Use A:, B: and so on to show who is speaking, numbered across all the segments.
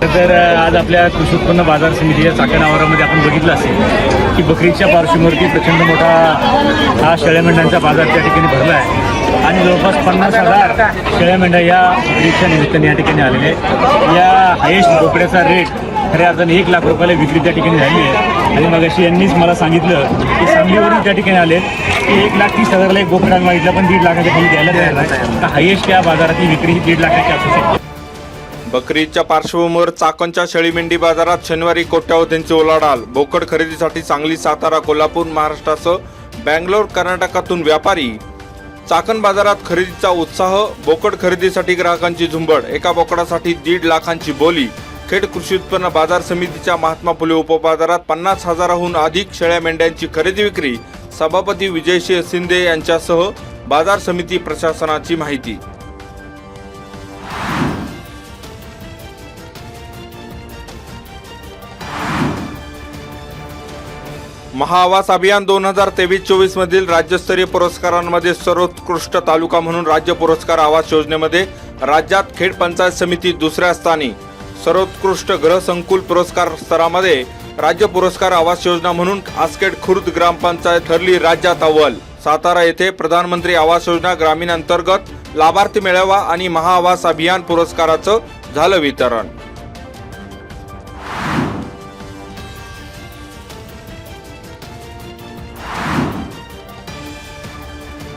A: तर आज आपल्या कृषी उत्पन्न बाजार समितीच्या चाकण आवारामध्ये आपण बघितलं असेल की बकरीच्या पार्श्वभूमीवरती प्रचंड मोठा हा शेळ्या मेंढ्यांचा बाजार त्या ठिकाणी भरला आहे आणि जवळपास 50,000 शेळ्या मेंढ्या या बकरीच्या निमित्ताने या ठिकाणी आलेले आहेत। या हायेस्ट बोकड्याचा रेट खऱ्या अर्थाने 1 लाख रुपयाला विक्री त्या ठिकाणी झाली आहे आणि मग अशी यांनीच मला सांगितलं की सांगलीवरून त्या ठिकाणी आले की 1,30,000ला एक बोकडा मागितला पण 1.5 लाखाच्या खाली द्यायला तयार नाही। तर हायेस्ट या बाजारातली विक्री ही 1.5 लाखाची असू शकते।
B: बकरीच्या पार्श्वभूमीवर चाकणच्या शेळी मेंढी बाजारात शनिवारी कोट्यावधींची उलाढाल। बोकड खरेदीसाठी सांगली, सातारा, कोल्हापूर, महाराष्ट्रासह बँगलोर, कर्नाटकातून व्यापारी। चाकण बाजारात खरेदीचा उत्साह, बोकड खरेदीसाठी ग्राहकांची झुंबड। एका बोकडासाठी 1.5 लाखांची बोली। खेड कृषी उत्पन्न बाजार समितीच्या महात्मा फुले उपबाजारात 50,000हून अधिक शेळ्या मेंढ्यांची खरेदी विक्री। सभापती विजयसिंह शिंदे यांच्यासह बाजार समिती प्रशासनाची माहिती। महाआवास अभियान 2023-24 मधील राज्यस्तरीय पुरस्कारांमध्ये सर्वोत्कृष्ट तालुका म्हणून राज्य पुरस्कार आवास योजनेमध्ये राज्यात खेड पंचायत समिती दुसऱ्या स्थानी। सर्वोत्कृष्ट गृह संकुल पुरस्कार स्तरामध्ये राज्य पुरस्कार आवास योजना म्हणून आसखेड खुर्द ग्रामपंचायत ठरली राज्यात अव्वल। सातारा येथे प्रधानमंत्री आवास योजना ग्रामीण अंतर्गत लाभार्थी मेळावा आणि महाआवास अभियान पुरस्काराचं झालं वितरण।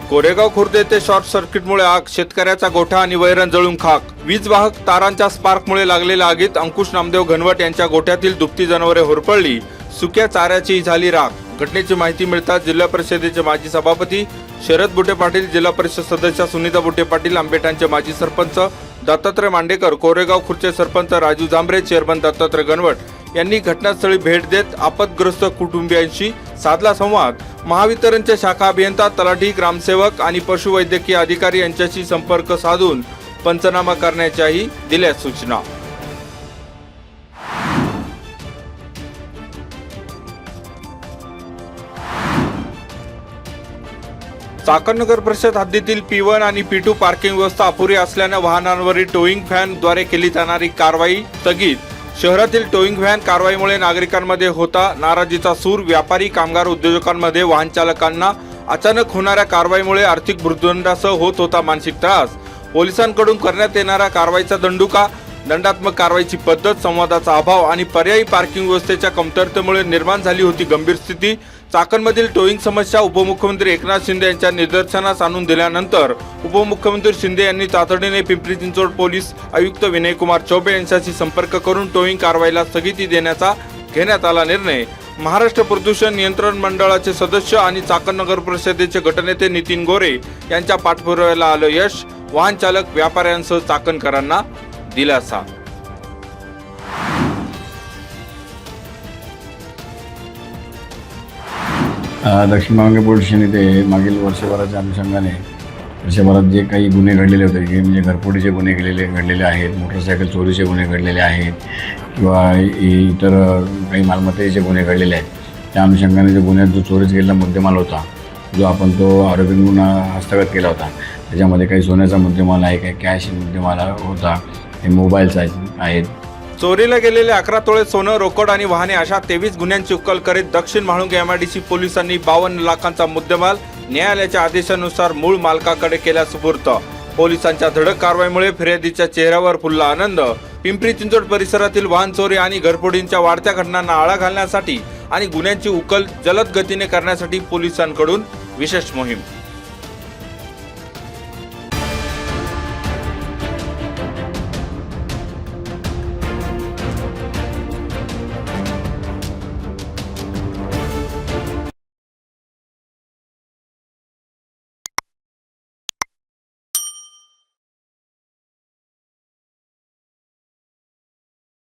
B: कोरेगाव खुर्द येथे शॉर्ट सर्किटमुळे आग, शेतकऱ्याचा गोठा आणि वैरण जळून खाक। वीज वाहक तारांच्या स्पार्कमुळे लागलेल्या आगीत अंकुश नामदेव घनवट यांच्या गोठ्यातील दुभती जनावरे होरपळली, सुक्या चाऱ्याची झाली राख। घटनेची माहिती मिळताच जिल्हा परिषदेचे माजी सभापती शरद बुटे पाटील, जिल्हा परिषद सदस्य सुनीता बुटे पाटील, आंबेठाणचे माजी सरपंच दत्तात्रय मांडेकर, कोरेगाव खुर्दचे सरपंच राजू जांभरे, चेअरमन दत्तात्रय घनवट यांनी घटनास्थळी भेट देत आपदग्रस्त कुटुंबियांशी साधला संवाद। महावितरणचे शाखा अभियंता, तलाठी, ग्रामसेवक आणि पशुवैद्यकीय अधिकारी यांच्याशी संपर्क साधून पंचनामा करण्याच्याही दिल्या सूचना। चाकण नगर परिषद हद्दीतील P1 आणि P2 पार्किंग व्यवस्था अपुरी असल्याने वाहनांवरील टोईंग व्हॅन द्वारे केली जाणारी कारवाई स्थगित। शहरातील टोईंग व्हॅन कारवाईमुळे नागरिकांमध्ये होता नाराजीचा सूर। व्यापारी, कामगार, उद्योजकांमध्ये वाहन चालकांना अचानक होणाऱ्या कारवाईमुळे आर्थिक भूर्दंडासह होत होता मानसिक त्रास। पोलिसांकडून करण्यात येणाऱ्या कारवाईचा दंडुका, दंडात्मक कारवाईची पद्धत, संवादाचा अभाव आणि पर्यायी पार्किंग व्यवस्थेच्या कमतरतेमुळे निर्माण झाली होती गंभीर स्थिती। चाकणमधील टोईंग समस्या उपमुख्यमंत्री एकनाथ शिंदे यांच्या निदर्शनास आणून दिल्यानंतर उपमुख्यमंत्री शिंदे यांनी तातडीने पिंपरी चिंचवड पोलीस आयुक्त विनयकुमार चौबे यांच्याशी संपर्क करून टोईंग कारवाईला स्थगिती देण्याचा घेण्यात आला निर्णय। महाराष्ट्र प्रदूषण नियंत्रण मंडळाचे सदस्य आणि चाकण नगर परिषदेचे गटनेते नितीन गोरे यांच्या पाठपुराव्याला आलं यश। वाहन चालक, व्यापाऱ्यांसह चाकणकरांना दिलासा।
C: दक्षिण महाराष्ट्र पोलीस स्टेशन मागील वर्षभराच्या अनुषंगाने वर्षभरात जे काही गुन्हे घडलेले होते की म्हणजे घरफोडीचे गुन्हे घडलेले आहेत, मोटरसायकल चोरीचे गुन्हे घडलेले आहेत किंवा इतर काही मालमत्तेचे गुन्हे घडलेले आहेत, त्या अनुषंगाने जे गुन्ह्यात जो चोरीस गेलेला मुद्देमाल होता, जो आपण तो आरोपी म्हणून हस्तगत केला होता, त्याच्यामध्ये काही सोन्याचा मुद्देमाल आहे, काही कॅश मुद्देमाल होता, हे मोबाईल्स आहेत।
B: चोरीला गेलेले 11 तोळे सोनं, रोकड आणि वाहने अशा 23 गुन्ह्यांची उकल करीत दक्षिण म्हाळुंगे MIDC पोलिसांनी 52 लाखांचा मुद्देमाल न्यायालयाच्या आदेशानुसार मूळ मालकाकडे केला सुपूर्द। पोलिसांच्या धडक कारवाईमुळे फिर्यादीच्या चेहऱ्यावर फुलला आनंद। पिंपरी चिंचवड परिसरातील वाहन चोरी आणि घरफोडींच्या वाढत्या घटनांना आळा घालण्यासाठी आणि गुन्ह्यांची उकल जलद गतीने करण्यासाठी पोलिसांकडून विशेष मोहीम।